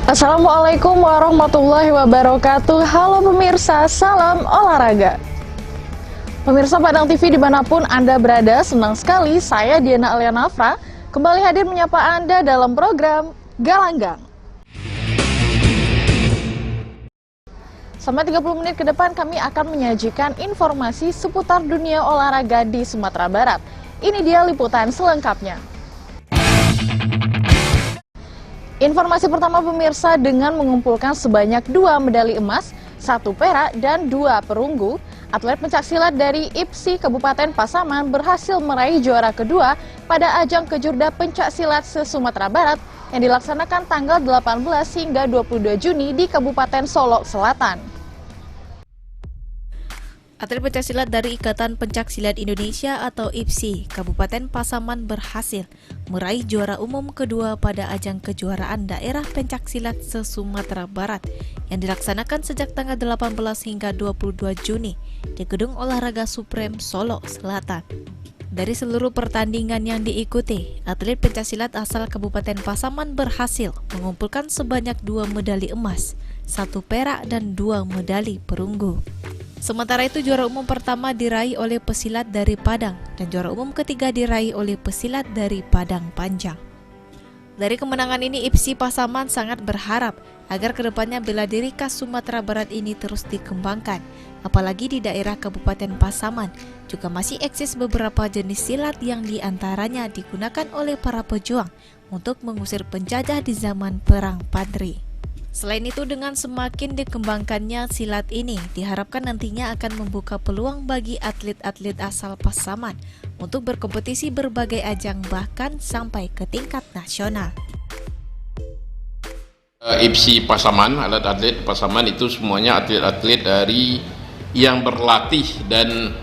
Assalamualaikum warahmatullahi wabarakatuh. Halo pemirsa, salam olahraga. Pemirsa Padang TV dimanapun Anda berada, senang sekali saya Diana Alianafra kembali hadir menyapa Anda dalam program Galanggang. Selama 30 menit ke depan kami akan menyajikan informasi seputar dunia olahraga di Sumatera Barat. Ini dia liputan selengkapnya. Informasi pertama pemirsa, dengan mengumpulkan sebanyak 2 medali emas, 1 perak dan 2 perunggu, atlet pencaksilat dari IPSI Kabupaten Pasaman berhasil meraih juara kedua pada ajang Kejurda Pencaksilat se-Sumatera Barat yang dilaksanakan tanggal 18 hingga 22 Juni di Kabupaten Solok Selatan. Atlet pencaksilat dari Ikatan Pencaksilat Indonesia atau IPSI Kabupaten Pasaman berhasil meraih juara umum kedua pada ajang kejuaraan daerah pencaksilat se-Sumatera Barat yang dilaksanakan sejak tanggal 18 hingga 22 Juni di Gedung Olahraga Supreme Solok Selatan. Dari seluruh pertandingan yang diikuti, atlet pencaksilat asal Kabupaten Pasaman berhasil mengumpulkan sebanyak 2 medali emas, 1 perak dan 2 medali perunggu. Sementara itu juara umum pertama diraih oleh pesilat dari Padang dan juara umum ketiga diraih oleh pesilat dari Padang Panjang. Dari kemenangan ini IPSI Pasaman sangat berharap agar kedepannya bela diri khas Sumatera Barat ini terus dikembangkan. Apalagi di daerah Kabupaten Pasaman juga masih eksis beberapa jenis silat yang diantaranya digunakan oleh para pejuang untuk mengusir penjajah di zaman Perang Padri. Selain itu, dengan semakin dikembangkannya silat ini, diharapkan nantinya akan membuka peluang bagi atlet-atlet asal Pasaman untuk berkompetisi berbagai ajang bahkan sampai ke tingkat nasional. IPSI Pasaman, atlet-atlet Pasaman itu semuanya atlet-atlet dari yang berlatih dan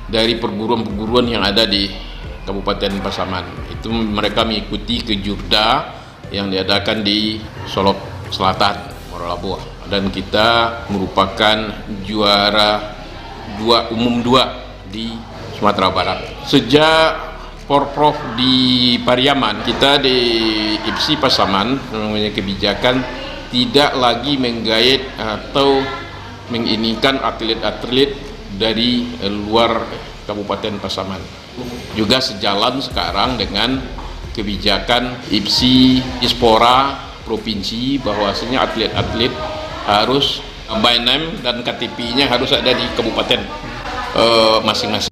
dari perguruan-perguruan yang ada di Kabupaten Pasaman. Itu mereka mengikuti Kejurda yang diadakan di Solok Selatan, Morolabuah, dan kita merupakan juara umum 2 di Sumatera Barat. Sejak Porprov di Pariaman, kita di IPSI Pasaman mempunyai kebijakan tidak lagi menggait atau menginikan atlet-atlet dari luar Kabupaten Pasaman. Juga sejalan sekarang dengan kebijakan IPSI Dispora provinsi, bahwasanya atlet-atlet harus by name dan KTP-nya harus ada di kabupaten masing-masing.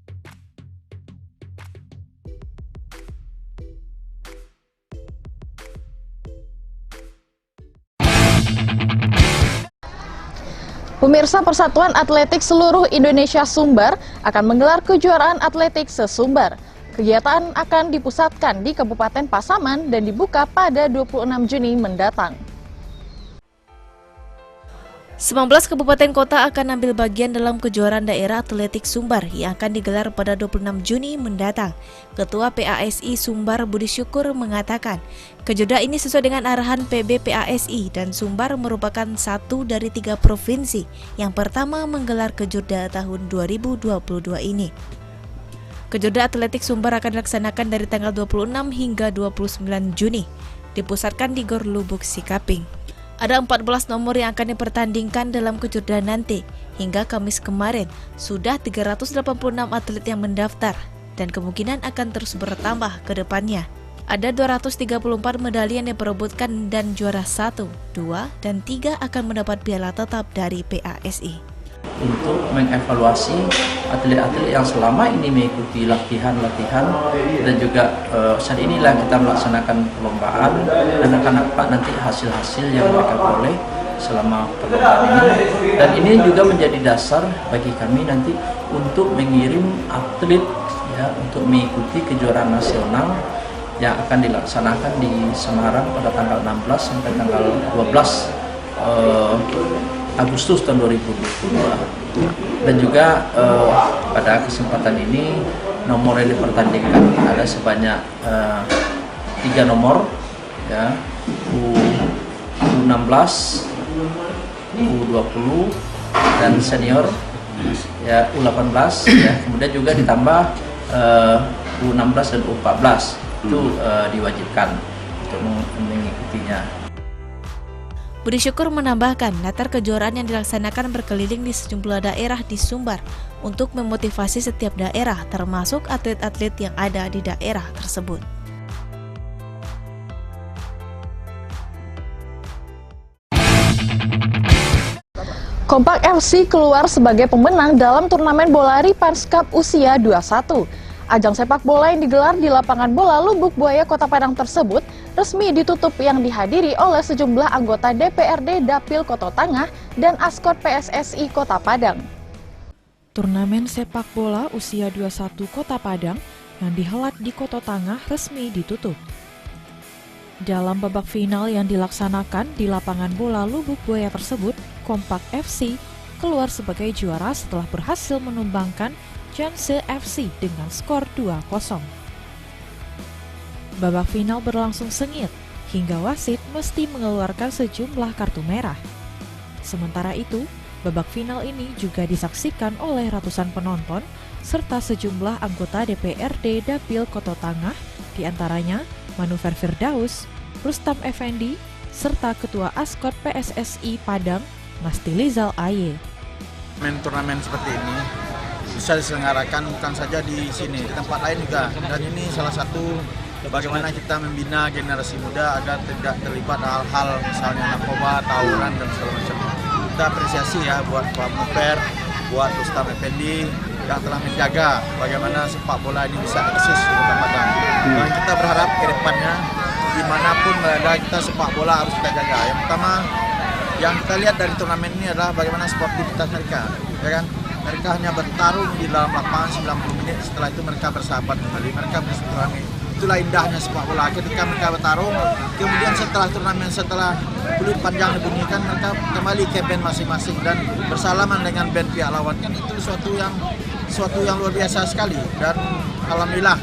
Pemirsa, Persatuan Atletik Seluruh Indonesia Sumbar akan menggelar kejuaraan atletik se-Sumbar. Kegiatan akan dipusatkan di Kabupaten Pasaman dan dibuka pada 26 Juni mendatang. 19 kabupaten kota akan ambil bagian dalam kejuaraan daerah atletik Sumbar yang akan digelar pada 26 Juni mendatang. Ketua PASI Sumbar Budi Syukur mengatakan, kejurda ini sesuai dengan arahan PB PASI dan Sumbar merupakan satu dari 3 provinsi yang pertama menggelar kejurda tahun 2022 ini. Kejurda atletik Sumbar akan dilaksanakan dari tanggal 26 hingga 29 Juni, dipusatkan di Gor Lubuk Sikaping. Ada 14 nomor yang akan dipertandingkan dalam kejurda nanti. Hingga Kamis kemarin, sudah 386 atlet yang mendaftar dan kemungkinan akan terus bertambah ke depannya. Ada 234 medali yang diperebutkan dan juara 1, 2, dan 3 akan mendapat piala tetap dari PASI. Untuk mengevaluasi atlet-atlet yang selama ini mengikuti latihan-latihan dan juga saat inilah kita melaksanakan perlombaan dan akan dapat nanti hasil-hasil yang mereka peroleh selama perlombaan ini, dan ini juga menjadi dasar bagi kami nanti untuk mengirim atlet ya untuk mengikuti kejuaraan nasional yang akan dilaksanakan di Semarang pada tanggal 16 sampai tanggal 12 Agustus tahun 2022. Dan juga pada kesempatan ini nomor yang dipertandingkan ada sebanyak 3 nomor ya, U16, U20 dan senior ya, U18 ya. Kemudian juga ditambah U16 dan U14 itu diwajibkan untuk mengikutinya. Budi Syukur menambahkan, latar kejuaraan yang dilaksanakan berkeliling di sejumlah daerah di Sumbar untuk memotivasi setiap daerah, termasuk atlet-atlet yang ada di daerah tersebut. Kompak FC keluar sebagai pemenang dalam turnamen bola Ripans Cup usia 21. Ajang sepak bola yang digelar di lapangan bola Lubuk Buaya Kota Padang tersebut resmi ditutup yang dihadiri oleh sejumlah anggota DPRD Dapil Kota Tangah dan Askot PSSI Kota Padang. Turnamen sepak bola usia 21 Kota Padang yang dihelat di Kota Tangah resmi ditutup. Dalam babak final yang dilaksanakan di lapangan bola Lubuk Buaya tersebut, Kompak FC keluar sebagai juara setelah berhasil menumbangkan Janse FC dengan skor 2-0. Babak final berlangsung sengit hingga wasit mesti mengeluarkan sejumlah kartu merah. Sementara itu, babak final ini juga disaksikan oleh ratusan penonton serta sejumlah anggota DPRD Dapil Kota Tangah, diantaranya Manuver Firdaus, Rustam Effendi, serta Ketua Askot PSSI Padang, Mastilizal Aye. Turnamen seperti ini bisa diselenggarakan bukan saja di sini, di tempat lain juga. Dan ini salah satu bagaimana kita membina generasi muda agar tidak terlibat hal-hal misalnya narkoba, tawuran, dan segala macam. Kita apresiasi ya buat Pak Muper, buat Rustam Effendi yang telah menjaga bagaimana sepak bola ini bisa eksis di Kota Padang. Dan kita berharap ke depannya dimanapun berada kita sepak bola harus kita jaga. Yang pertama yang kita lihat dari turnamen ini adalah bagaimana sportivitas mereka, ya kan? Mereka hanya bertarung di dalam lapangan 90 menit, setelah itu mereka bersahabat kembali, mereka bersilaturahmi. Itulah indahnya sepak bola, ketika mereka bertarung, kemudian setelah turnamen, setelah peluit panjang dibunyikan, mereka kembali ke band masing-masing dan bersalaman dengan band pihak lawan. Kan itu suatu yang luar biasa sekali, dan alhamdulillah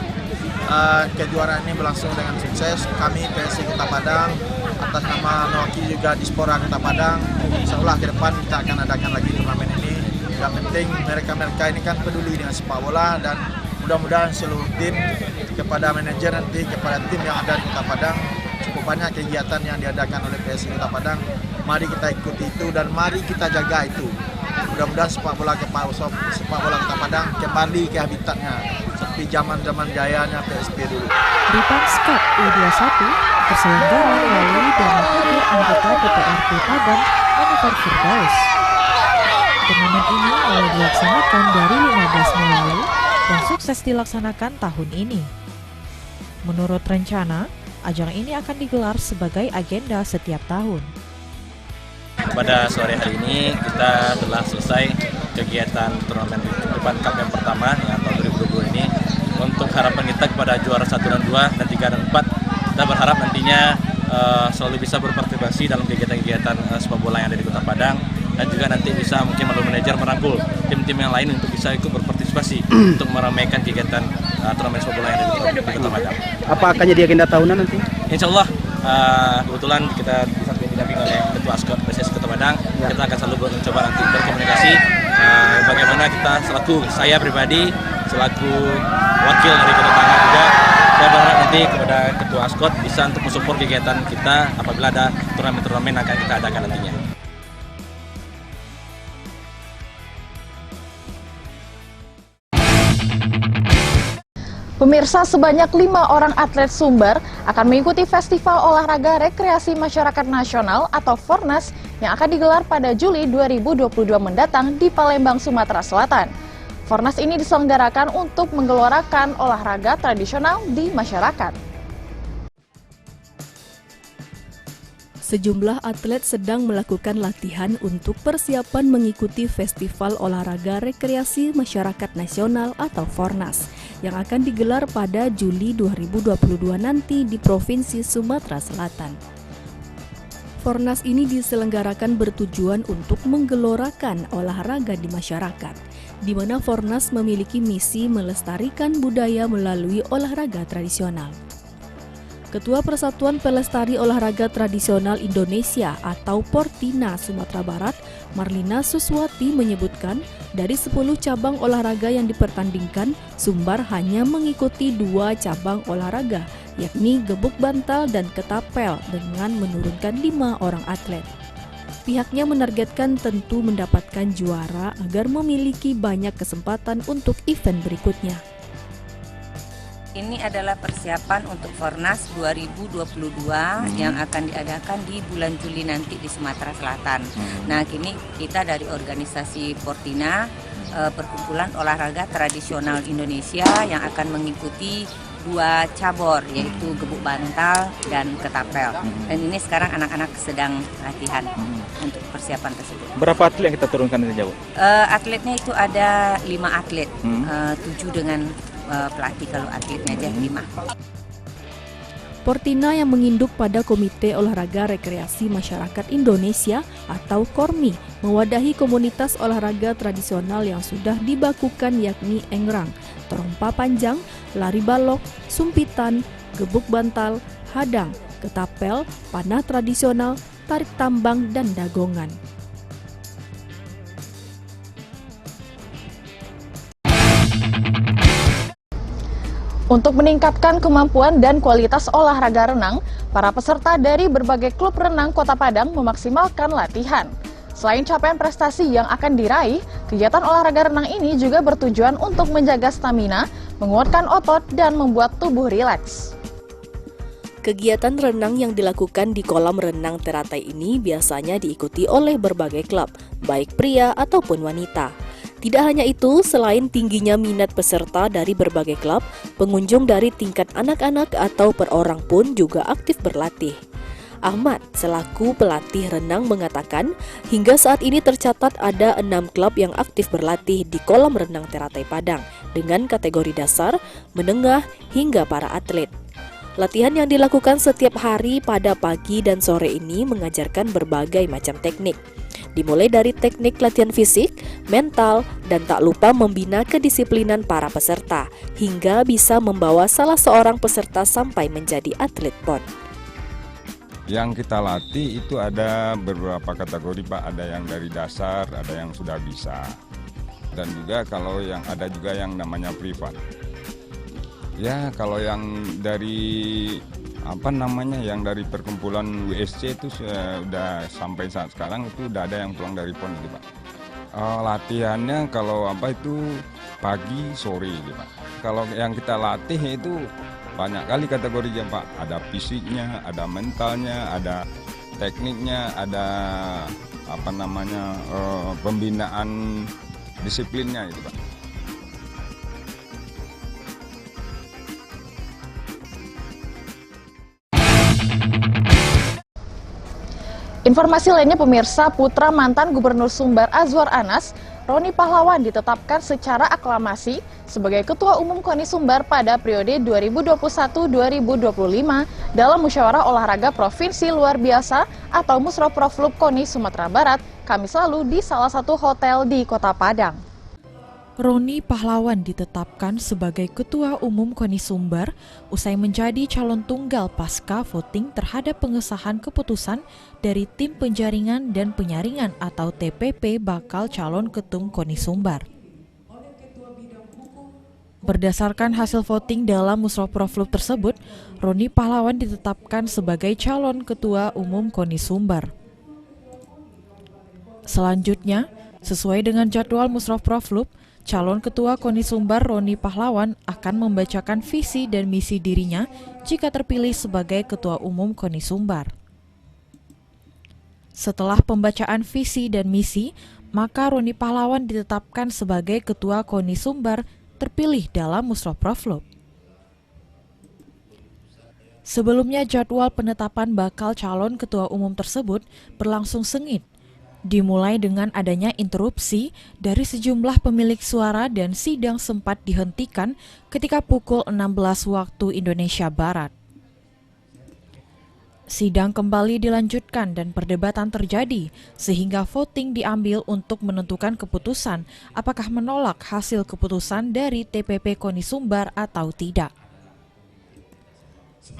kejuaraan ini berlangsung dengan sukses. Kami PSSI Kota Padang atas nama mewakili juga Dispora Kota Padang, insyaallah ke depan kita akan adakan lagi turnamen ini. Yang penting mereka ini kan peduli dengan sepak bola, dan mudah-mudahan seluruh tim, kepada manajer nanti, kepada tim yang ada di Kota Padang, cukup banyak kegiatan yang diadakan oleh PSSI Kota Padang. Mari kita ikuti itu dan mari kita jaga itu. Mudah-mudahan sepak bola Kota Padang kembali ke habitatnya seperti zaman-zaman jayanya PSP dulu. Ripans Cup U21 terselenggara melalui dana hadir anggota DPRD Padang, Manuver Firdaus. Turnamen ini mulai dilaksanakan dari 15 Mei lalu dan sukses dilaksanakan tahun ini. Menurut rencana, ajang ini akan digelar sebagai agenda setiap tahun. Pada sore hari ini kita telah selesai kegiatan turnamen Ripans Cup yang pertama yang tahun 2020 ini. Untuk harapan kita kepada juara 1 dan 2 dan 3 dan 4, kita berharap nantinya selalu bisa berpartisipasi dalam kegiatan-kegiatan sepak bola yang ada di Kota Padang, dan juga nanti bisa mungkin melalui manajer merangkul tim-tim yang lain untuk bisa ikut berpartisipasi untuk meramaikan kegiatan turnamen sepak bola yang ada di Kota Padang. Apa akan jadi agenda tahunan nanti? Insya Allah kebetulan kita disamping didampingi oleh Ketua Askot PSSI Kota Padang, kita akan selalu mencoba nanti berkomunikasi bagaimana kita saya pribadi selaku wakil dari Kota Tangah juga, saya berharap nanti kepada Ketua Askot bisa untuk mensupport kegiatan kita apabila ada turnamen-turnamen akan kita adakan nantinya. Pemirsa, sebanyak 5 orang atlet Sumbar akan mengikuti Festival Olahraga Rekreasi Masyarakat Nasional atau Fornas yang akan digelar pada Juli 2022 mendatang di Palembang, Sumatera Selatan. Fornas ini diselenggarakan untuk menggelorakan olahraga tradisional di masyarakat. Sejumlah atlet sedang melakukan latihan untuk persiapan mengikuti Festival Olahraga Rekreasi Masyarakat Nasional atau Fornas yang akan digelar pada Juli 2022 nanti di Provinsi Sumatera Selatan. Fornas ini diselenggarakan bertujuan untuk menggelorakan olahraga di masyarakat, di mana Fornas memiliki misi melestarikan budaya melalui olahraga tradisional. Ketua Persatuan Pelestari Olahraga Tradisional Indonesia atau Portina Sumatera Barat, Marlina Suswati menyebutkan dari 10 cabang olahraga yang dipertandingkan, Sumbar hanya mengikuti 2 cabang olahraga, yakni gebuk bantal dan ketapel dengan menurunkan 5 orang atlet. Pihaknya menargetkan tentu mendapatkan juara agar memiliki banyak kesempatan untuk event berikutnya. Ini adalah persiapan untuk Fornas 2022 yang akan diadakan di bulan Juli nanti di Sumatera Selatan. Nah, kini kita dari organisasi Portina, Perkumpulan Olahraga Tradisional Indonesia, yang akan mengikuti 2 cabur, yaitu gebuk bantal dan ketapel. Dan ini sekarang anak-anak sedang latihan untuk persiapan tersebut. Berapa atlet yang kita turunkan dari Jawa? Atletnya itu ada 5 atlet, 7 dengan pelatih, kalau atletnya aja 5. Portina yang menginduk pada Komite Olahraga Rekreasi Masyarakat Indonesia atau KORMI mewadahi komunitas olahraga tradisional yang sudah dibakukan, yakni engrang, terompa panjang, lari balok, sumpitan, gebuk bantal, hadang, ketapel, panah tradisional, tarik tambang, dan dagongan. Untuk meningkatkan kemampuan dan kualitas olahraga renang, para peserta dari berbagai klub renang Kota Padang memaksimalkan latihan. Selain capaian prestasi yang akan diraih, kegiatan olahraga renang ini juga bertujuan untuk menjaga stamina, menguatkan otot, dan membuat tubuh rileks. Kegiatan renang yang dilakukan di kolam renang teratai ini biasanya diikuti oleh berbagai klub, baik pria ataupun wanita. Tidak hanya itu, selain tingginya minat peserta dari berbagai klub, pengunjung dari tingkat anak-anak atau per orang pun juga aktif berlatih. Ahmad, selaku pelatih renang, mengatakan hingga saat ini tercatat ada 6 klub yang aktif berlatih di kolam renang Teratai Padang dengan kategori dasar, menengah, hingga para atlet. Latihan yang dilakukan setiap hari pada pagi dan sore ini mengajarkan berbagai macam teknik. Dimulai dari teknik latihan fisik, mental, dan tak lupa membina kedisiplinan para peserta, hingga bisa membawa salah seorang peserta sampai menjadi atlet PON. Yang kita latih itu ada beberapa kategori, Pak. Ada yang dari dasar, ada yang sudah bisa. Dan juga kalau yang ada juga yang namanya privat. Ya, kalau yang dari yang dari perkumpulan WSC itu sudah sampai saat sekarang itu udah ada yang pulang dari PON gitu, Pak. Latihannya kalau itu pagi sore gitu, Pak. Kalau yang kita latih itu banyak kali kategorinya, Pak. Ada fisiknya, ada mentalnya, ada tekniknya, ada pembinaan disiplinnya gitu, Pak. Informasi lainnya pemirsa, putra mantan Gubernur Sumbar Azwar Anas, Roni Pahlawan ditetapkan secara aklamasi sebagai Ketua Umum KONI Sumbar pada periode 2021-2025 dalam Musyawarah Olahraga Provinsi Luar Biasa atau Musroproflub KONI Sumatera Barat, Kamis lalu di salah satu hotel di Kota Padang. Roni Pahlawan ditetapkan sebagai Ketua Umum KONI Sumbar usai menjadi calon tunggal pasca voting terhadap pengesahan keputusan dari Tim Penjaringan dan Penyaringan atau TPP bakal calon ketum KONI Sumbar. Berdasarkan hasil voting dalam Musroproflub tersebut, Roni Pahlawan ditetapkan sebagai calon Ketua Umum KONI Sumbar. Selanjutnya, sesuai dengan jadwal Musroproflub, calon Ketua KONI Sumbar Roni Pahlawan akan membacakan visi dan misi dirinya jika terpilih sebagai Ketua Umum KONI Sumbar. Setelah pembacaan visi dan misi, maka Roni Pahlawan ditetapkan sebagai Ketua KONI Sumbar terpilih dalam Musroproflub. Sebelumnya jadwal penetapan bakal calon Ketua Umum tersebut berlangsung sengit. Dimulai dengan adanya interupsi dari sejumlah pemilik suara dan sidang sempat dihentikan ketika pukul 16 waktu Indonesia Barat. Sidang kembali dilanjutkan dan perdebatan terjadi sehingga voting diambil untuk menentukan keputusan apakah menolak hasil keputusan dari TPP KONI Sumbar atau tidak.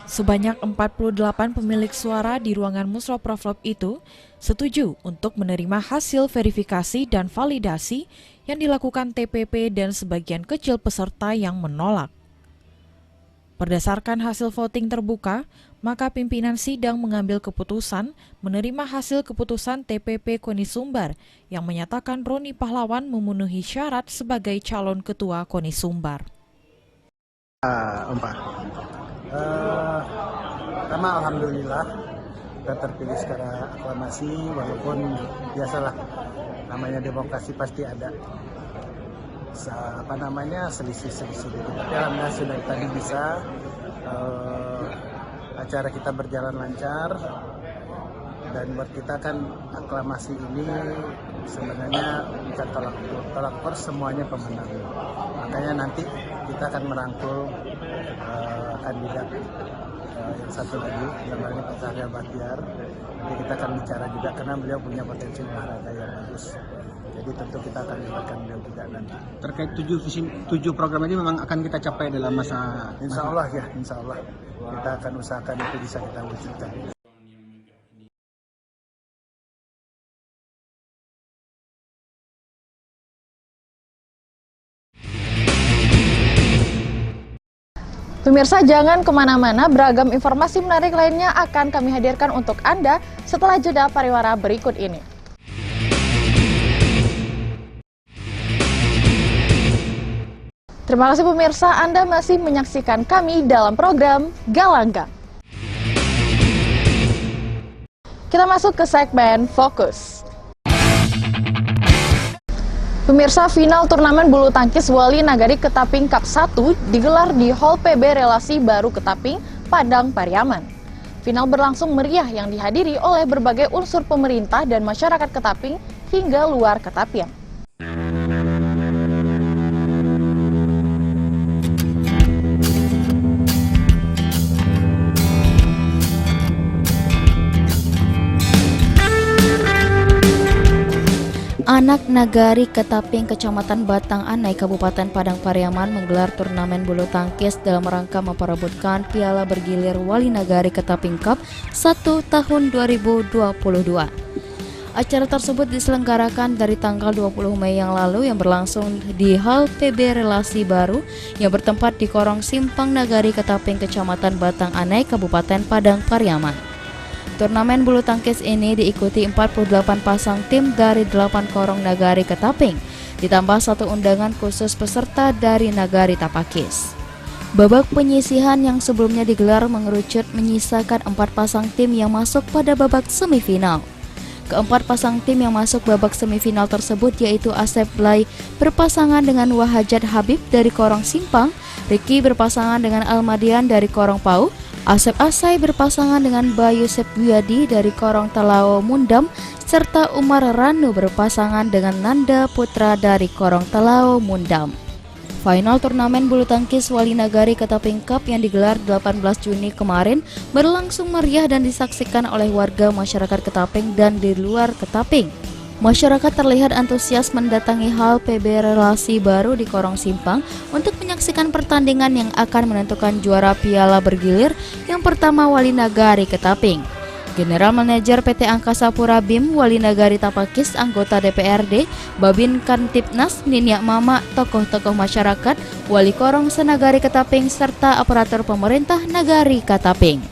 Sebanyak 48 pemilik suara di ruangan Musroproflub itu setuju untuk menerima hasil verifikasi dan validasi yang dilakukan TPP dan sebagian kecil peserta yang menolak. Berdasarkan hasil voting terbuka, maka pimpinan sidang mengambil keputusan menerima hasil keputusan TPP KONI Sumbar yang menyatakan Roni Pahlawan memenuhi syarat sebagai calon ketua KONI Sumbar. Pertama, alhamdulillah kita terpilih secara aklamasi, walaupun biasalah namanya demokrasi pasti ada selisih-selisih. Tapi alhamdulillah sudah tadi bisa acara kita berjalan lancar, dan buat kita kan aklamasi ini sebenarnya bukan tolak ukur, semuanya pemenang. Makanya nanti kita akan merangkul kandidat yang satu lagi, namanya Pak Zahra Bahtiar. Nanti kita akan bicara juga karena beliau punya potensi olahraga yang bagus. Jadi tentu kita akan libatkan beliau juga nanti. Terkait 7 program ini memang akan kita capai dalam masa. Insya Allah ya, insya Allah kita akan usahakan itu bisa kita wujudkan. Pemirsa, jangan kemana-mana, beragam informasi menarik lainnya akan kami hadirkan untuk Anda setelah jeda pariwara berikut ini. Terima kasih pemirsa, Anda masih menyaksikan kami dalam program Galanggang. Kita masuk ke segmen Fokus. Pemirsa, final turnamen bulu tangkis Wali Nagari Ketaping Cup 1 digelar di Hall PB Relasi Baru Ketaping, Padang Pariaman. Final berlangsung meriah yang dihadiri oleh berbagai unsur pemerintah dan masyarakat Ketaping hingga luar Ketapian. Anak Nagari Ketaping Kecamatan Batang Anai Kabupaten Padang Pariaman menggelar turnamen bulu tangkis dalam rangka memperebutkan Piala Bergilir Wali Nagari Ketaping Cup 1 tahun 2022. Acara tersebut diselenggarakan dari tanggal 20 Mei yang lalu yang berlangsung di Hall PB Relasi Baru yang bertempat di Korong Simpang Nagari Ketaping Kecamatan Batang Anai Kabupaten Padang Pariaman. Turnamen bulu tangkis ini diikuti 48 pasang tim dari 8 korong Nagari Ketaping, ditambah 1 undangan khusus peserta dari Nagari Tapakis. Babak penyisihan yang sebelumnya digelar mengerucut menyisakan 4 pasang tim yang masuk pada babak semifinal. Keempat pasang tim yang masuk babak semifinal tersebut yaitu Asep Blay berpasangan dengan Wahajat Habib dari Korong Simpang, Riki berpasangan dengan Almadian dari Korong Pau, Asep Asai berpasangan dengan Bayu Sepwiadi dari Korong Talao Mundam, serta Umar Ranu berpasangan dengan Nanda Putra dari Korong Talao Mundam. Final turnamen bulu tangkis Wali Nagari Ketaping Cup yang digelar 18 Juni kemarin berlangsung meriah dan disaksikan oleh warga masyarakat Ketaping dan di luar Ketaping. Masyarakat terlihat antusias mendatangi Hall PB Relasi Baru di Korong Simpang untuk menyaksikan pertandingan yang akan menentukan juara Piala Bergilir yang pertama Wali Nagari Ketaping. General Manajer PT Angkasa Pura BIM Wali Nagari Tapakis, anggota DPRD, Babin Kantipnas, Ninyak Mama, tokoh-tokoh masyarakat, Wali Korong Senagari Ketaping, serta aparatur pemerintah Nagari Ketaping.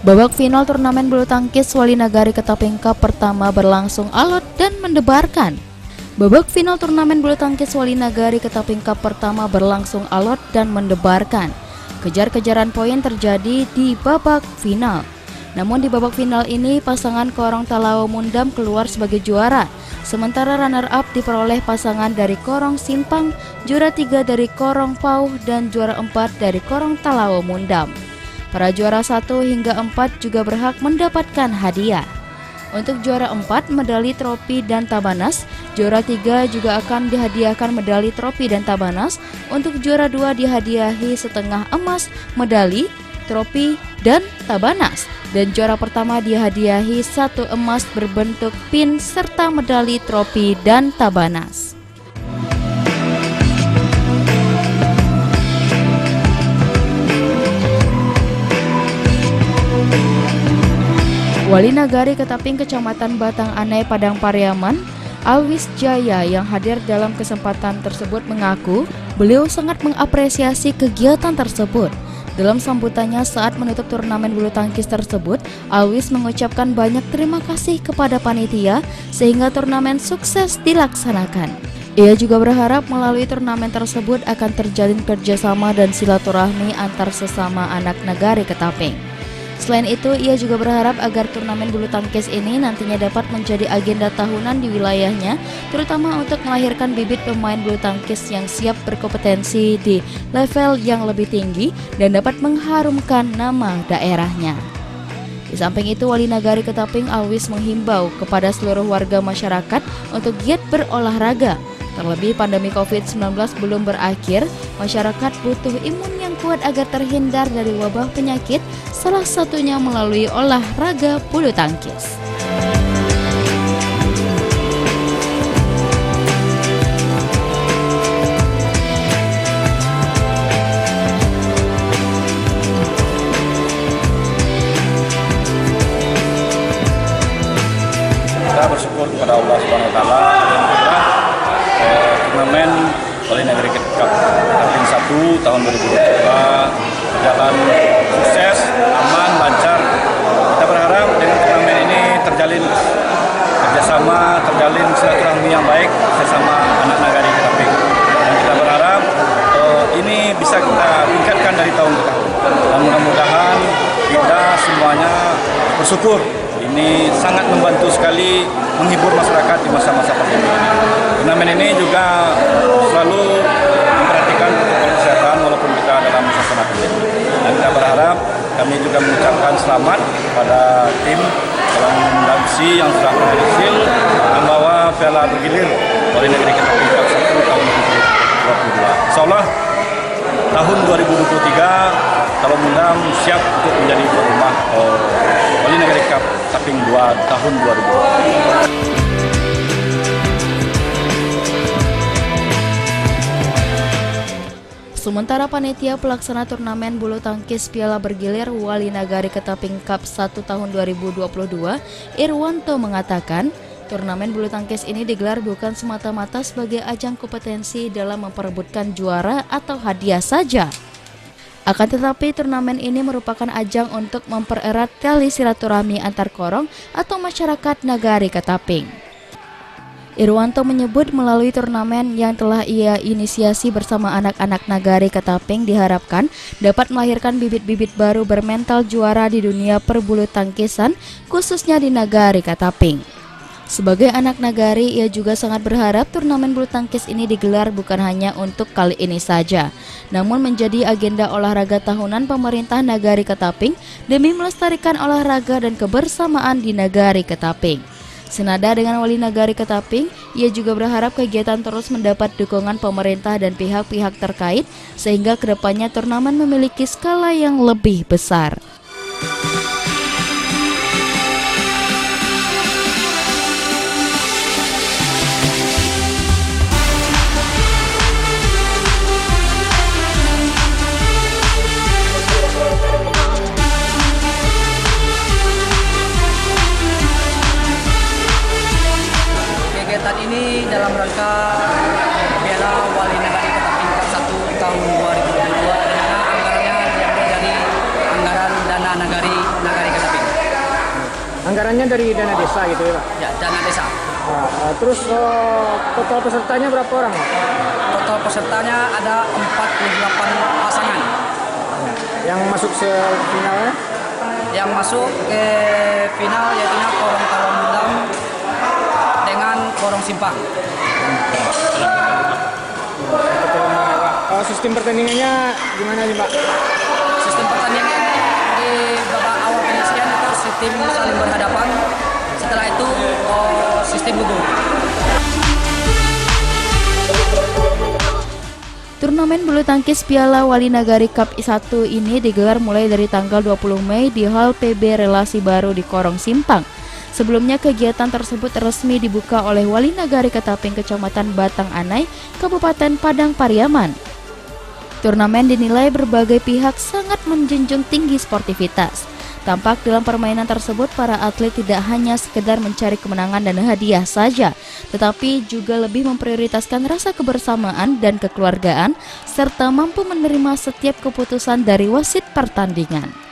Babak final turnamen bulu tangkis Wali Nagari Ketaping Cup pertama berlangsung alot dan mendebarkan. Babak final turnamen bulu tangkis Wali Nagari Ketaping Cup pertama berlangsung alot dan mendebarkan. Kejar-kejaran poin terjadi di babak final. Namun di babak final ini pasangan Korong Talao Mundam keluar sebagai juara. Sementara runner up diperoleh pasangan dari Korong Simpang, juara 3 dari Korong Pau dan juara 4 dari Korong Talao Mundam. Para juara 1 hingga 4 juga berhak mendapatkan hadiah. Untuk juara 4 medali tropi dan tabanas, juara 3 juga akan dihadiahkan medali tropi dan tabanas. Untuk juara 2 dihadiahi setengah emas, medali, tropi, dan tabanas. Dan juara pertama dihadiahi 1 emas berbentuk pin serta medali tropi dan tabanas. Wali Nagari Ketaping Kecamatan Batang Anai Padang Pariaman, Alwis Jaya yang hadir dalam kesempatan tersebut mengaku beliau sangat mengapresiasi kegiatan tersebut Dalam sambutannya saat menutup turnamen bulu tangkis tersebut, Alwis mengucapkan banyak terima kasih kepada panitia sehingga turnamen sukses dilaksanakan. Ia juga berharap melalui turnamen tersebut akan terjalin kerjasama dan silaturahmi antar sesama anak Nagari Ketaping. Selain itu, ia juga berharap agar turnamen bulu tangkis ini nantinya dapat menjadi agenda tahunan di wilayahnya, terutama untuk melahirkan bibit pemain bulu tangkis yang siap berkompetensi di level yang lebih tinggi dan dapat mengharumkan nama daerahnya. Di samping itu, Wali Nagari Ketaping Alwis menghimbau kepada seluruh warga masyarakat untuk giat berolahraga. Terlebih pandemi COVID-19 belum berakhir, masyarakat butuh imun yang kuat agar terhindar dari wabah penyakit, salah satunya melalui olahraga bulu tangkis. Kita bersyukur kepada Allah Subhanahu wa taala turnamen Wali Nagari Cup Ketaping 1 tahun 2022 berjalan sukses, aman, lancar. Kita berharap dengan turnamen ini terjalin kerjasama, terjalin silaturahmi yang baik bersama anak Nagari Ketaping. Dan kita berharap ini bisa kita tingkatkan dari tahun ke tahun. Dan mudah-mudahan kita semuanya bersyukur. Ini sangat membantu sekali menghibur masyarakat di masa-masa pandemi ini. Turnamen ini juga selalu memperhatikan protokol kesehatan walaupun kita dalam suasana pandemi. Dan kita berharap kami juga mengucapkan selamat kepada tim dalam Damsi yang telah berhasil membawa Piala Bergilir Wali Nagari Ketaping Cup 1 tahun 2022. Insyaallah tahun 2023 kalau mudah siap untuk menjadi tuan rumah Wali Nagari Cup Ketaping 2 tahun 2022. Sementara panitia pelaksana turnamen bulu tangkis Piala Bergilir Wali Nagari Ketaping Cup 1 tahun 2022, Irwanto mengatakan, turnamen bulu tangkis ini digelar bukan semata-mata sebagai ajang kompetensi dalam memperebutkan juara atau hadiah saja. Akan tetapi turnamen ini merupakan ajang untuk mempererat tali silaturahmi antar korong atau masyarakat Nagari Ketaping. Irwanto menyebut melalui turnamen yang telah ia inisiasi bersama anak-anak Nagari Ketaping diharapkan dapat melahirkan bibit-bibit baru bermental juara di dunia perbulu tangkisan, khususnya di Nagari Ketaping. Sebagai anak Nagari, ia juga sangat berharap turnamen bulu tangkis ini digelar bukan hanya untuk kali ini saja, namun menjadi agenda olahraga tahunan pemerintah Nagari Ketaping demi melestarikan olahraga dan kebersamaan di Nagari Ketaping. Senada dengan Wali Nagari Ketaping, ia juga berharap kegiatan terus mendapat dukungan pemerintah dan pihak-pihak terkait sehingga kedepannya turnamen memiliki skala yang lebih besar. Kegiatan ini dalam rangka Piala Wali Nagari Ketaping Cup 1 tahun 2022 karena anggarannya diambil dari anggaran dana Nagari Ketaping. Anggarannya dari dana desa gitu ya Pak? Ya, dana desa. Nah, terus total pesertanya berapa orang? Total pesertanya ada 48 pasangan. Yang masuk finalnya? Yang masuk ke final yaitu Korong Talomudang dengan Korong Simpang. Sistem pertandingannya gimana nih Pak? Sistem pertandingan di babak awal penyisian itu sistem saling berhadapan. Setelah itu sistem gugur. Turnamen bulu tangkis Piala Wali Nagari Cup 1 ini digelar mulai dari tanggal 20 Mei di Hal PB Relasi Baru di Korong Simpang. Sebelumnya kegiatan tersebut resmi dibuka oleh Wali Nagari Ketaping Kecamatan Batang Anai, Kabupaten Padang Pariaman. Turnamen dinilai berbagai pihak sangat menjunjung tinggi sportivitas. Tampak dalam permainan tersebut para atlet tidak hanya sekedar mencari kemenangan dan hadiah saja, tetapi juga lebih memprioritaskan rasa kebersamaan dan kekeluargaan, serta mampu menerima setiap keputusan dari wasit pertandingan.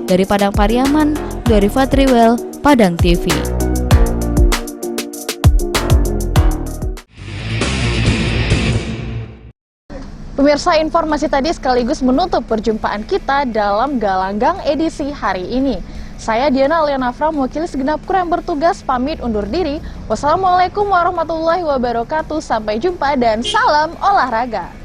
Dari Padang Pariaman, Dori Fatriwel, Padang TV. Pemirsa, informasi tadi sekaligus menutup perjumpaan kita dalam Galanggang edisi hari ini. Saya Diana Alianafra, mewakili segenap kru yang bertugas, pamit undur diri. Wassalamualaikum warahmatullahi wabarakatuh. Sampai jumpa dan salam olahraga.